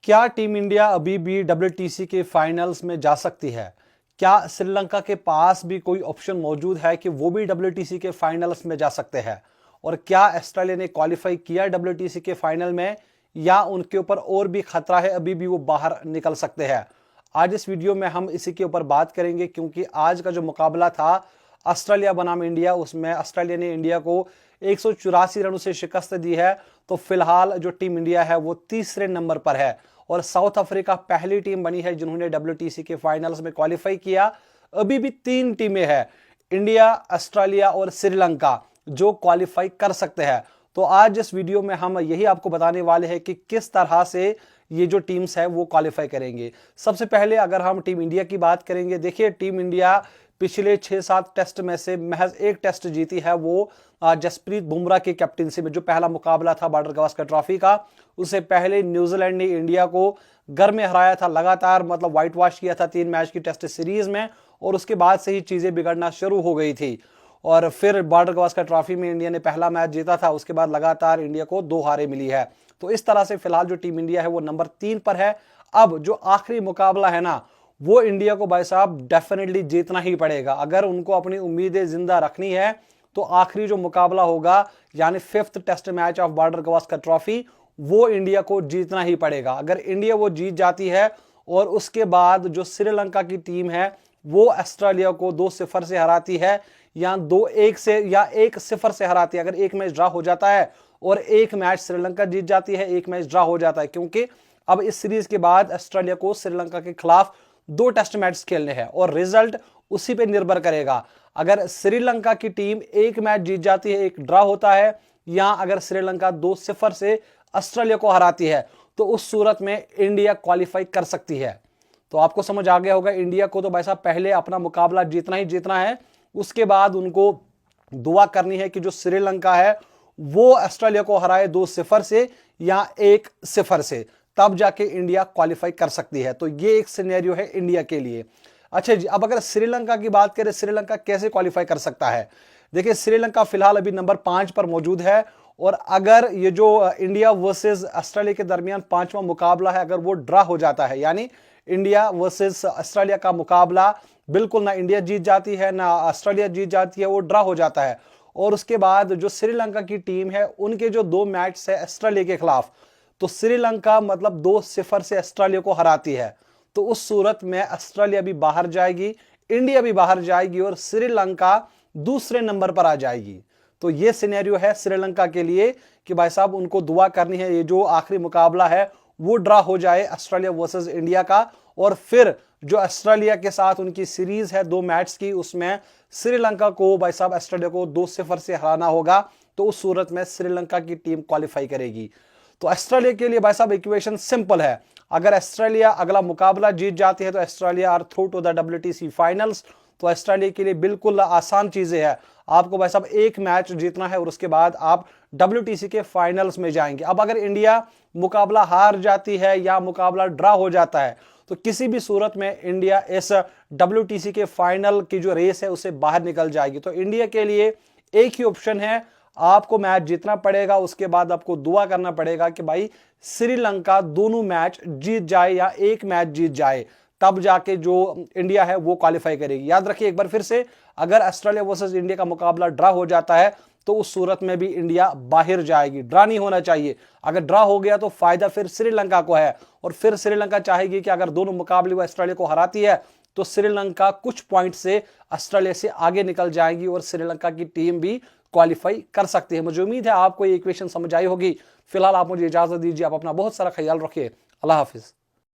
क्या team India अभी भी WTC के फाइनल्स में जा सकती है? क्या श्रीलंका के पास भी कोई ऑप्शन मौजूद है कि वो भी WTC के फाइनल्स में जा सकते हैं? और क्या ऑस्ट्रेलिया ने क्वालिफाई किया WTC के फाइनल में, या उनके ऊपर और भी खतरा है, अभी भी वो बाहर निकल सकते हैं? आज इस वीडियो में हम इसी के ऊपर बात करेंगे, क्योंकि आज का जो मुकाबला था ऑस्ट्रेलिया बनाम इंडिया, उसमें ऑस्ट्रेलिया ने इंडिया को 184 रनों से शिकस्त दी है। तो फिलहाल जो टीम इंडिया है वो तीसरे नंबर पर है, और साउथ अफ्रीका पहली टीम बनी है जिन्होंने WTC के फाइनल्स में क्वालिफाई किया। अभी भी 3 टीमें हैं, इंडिया, ऑस्ट्रेलिया और श्रीलंका, जो क्वालिफाई कर सकते हैं। तो आज इस वीडियो में हम यही आपको बताने वाले हैं कि किस तरह से ये जो टीम्स है वो क्वालिफाई करेंगे। सबसे पहले अगर हम टीम इंडिया की बात करेंगे, देखिए टीम इंडिया पिछले 6-7 टेस्ट में से महज एक टेस्ट जीती है, वो जसप्रीत बुमराह की कैप्टनसी में, जो पहला मुकाबला था बॉर्डर गावस्कर ट्रॉफी का। उससे पहले न्यूजीलैंड ने इंडिया को घर में हराया था, लगातार मतलब व्हाइट वॉश किया था 3 मैच की टेस्ट सीरीज में, और उसके बाद से ही चीजें बिगड़ना शुरू हो गई थी। और फिर बॉर्डर गावस्कर ट्रॉफी में इंडिया ने पहला मैच जीता था, उसके बाद लगातार इंडिया को 2 हारें मिली है। तो इस तरह से फिलहाल जो टीम इंडिया है वो नंबर 3 पर है। अब जो आखिरी मुकाबला है ना, वो इंडिया को भाई साहब डेफिनेटली जीतना ही पड़ेगा। अगर उनको अपनी उम्मीदें जिंदा रखनी है तो आखिरी जो मुकाबला होगा, यानी 5th test match of Border Gavaskar trophy, वो इंडिया को जीतना ही पड़ेगा। अगर इंडिया वो जीत जाती है और उसके बाद जो श्रीलंका की टीम है वो ऑस्ट्रेलिया को 2-0 से हराती है, या 2-1 से या 1-0 से हराती है, अगर एक मैच ड्रा हो जाता है और एक मैच श्रीलंका जीत जाती है, एक मैच ड्रा हो जाता है, क्योंकि अब इस सीरीज के बाद ऑस्ट्रेलिया को श्रीलंका के खिलाफ 2 टेस्ट मैच खेलने हैं और रिजल्ट उसी पे निर्भर करेगा। अगर श्रीलंका की टीम एक मैच जीत जाती है, एक ड्रा होता है, या अगर श्रीलंका 2-0 से ऑस्ट्रेलिया को हराती है, तो उस सूरत में इंडिया क्वालिफाई कर सकती है। तो आपको समझ आ गया होगा, इंडिया को तो भाई साहब पहले अपना मुकाबला जीतना ही जीतना है, उसके बाद उनको दुआ करनी है कि जो श्रीलंका है वो ऑस्ट्रेलिया को हराए 2-0 से या 1-0 से, तब जाके इंडिया क्वालिफाई कर सकती है। तो ये एक सिनेरियो है इंडिया के लिए। अच्छा जी, अब अगर श्रीलंका की बात करें, श्रीलंका कैसे क्वालिफाई कर सकता है? देखिए, श्रीलंका फिलहाल अभी नंबर 5 पर मौजूद है, और अगर ये जो इंडिया वर्सेस ऑस्ट्रेलिया के दरमियान 5वां मुकाबला है, अगर वो ड्रा हो जाता है, यानी इंडिया वर्सेस ऑस्ट्रेलिया का मुकाबला बिल्कुल ना इंडिया जीत जाती है ना ऑस्ट्रेलिया जीत जाती है, वो ड्रा हो जाता है, और उसके बाद जो श्रीलंका की टीम है उनके जो 2 मैच है ऑस्ट्रेलिया के खिलाफ, तो श्रीलंका मतलब 2-0 से ऑस्ट्रेलिया को हराती है, तो उस सूरत में ऑस्ट्रेलिया भी बाहर जाएगी, इंडिया भी बाहर जाएगी, और श्रीलंका दूसरे नंबर पर आ जाएगी। तो ये सिनेरियो है श्रीलंका के लिए कि भाई साहब उनको दुआ करनी है ये जो आखिरी मुकाबला है वो ड्रा हो जाए ऑस्ट्रेलिया वर्सेस इंडिया का, और फिर जो ऑस्ट्रेलिया के साथ उनकी सीरीज है 2 मैच की, उसमें श्रीलंका को भाई साहब ऑस्ट्रेलिया को 2-0 से हराना होगा। तो उस सूरत में श्रीलंका की टीम क्वालिफाई करेगी। तो ऑस्ट्रेलिया के लिए भाई साहब इक्वेशन सिंपल है, अगर ऑस्ट्रेलिया अगला मुकाबला जीत जाती है तो Australia are through to the WTC finals. तो ऑस्ट्रेलिया के लिए बिल्कुल आसान चीजें हैं, आपको भाई साहब एक मैच जीतना है और उसके बाद आप WTC के फाइनल्स में जाएंगे। अब अगर इंडिया मुकाबला हार जाती है या मुकाबला ड्रा हो जाता है, तो किसी भी सूरत में इंडिया इस WTC के फाइनल की जो रेस है उससे बाहर निकल जाएगी। तो इंडिया के लिए एक ही ऑप्शन है, आपको मैच जीतना पड़ेगा, उसके बाद आपको दुआ करना पड़ेगा कि भाई श्रीलंका दोनों मैच जीत जाए या एक मैच जीत जाए, तब जाके जो इंडिया है वो क्वालिफाई करेगी। याद रखिए एक बार फिर से, अगर ऑस्ट्रेलिया वर्सेस इंडिया का मुकाबला ड्रा हो जाता है तो उस सूरत में भी इंडिया बाहर जाएगी, ड्रा नहीं होना चाहिए। अगर ड्रा हो गया तो फायदा फिर श्रीलंका को है, और फिर श्रीलंका चाहेगी कि अगर दोनों मुकाबले वो ऑस्ट्रेलिया को हराती है तो श्रीलंका कुछ पॉइंट से ऑस्ट्रेलिया से आगे निकल जाएगी, और श्रीलंका की टीम भी क्वालिफाई कर सकती है। मुझे उम्मीद है आपको ये इक्वेशन समझ आई होगी। फिलहाल आप मुझे इजाजत दीजिए, आप अपना बहुत सारा ख्याल रखिए। अल्लाह हाफिज।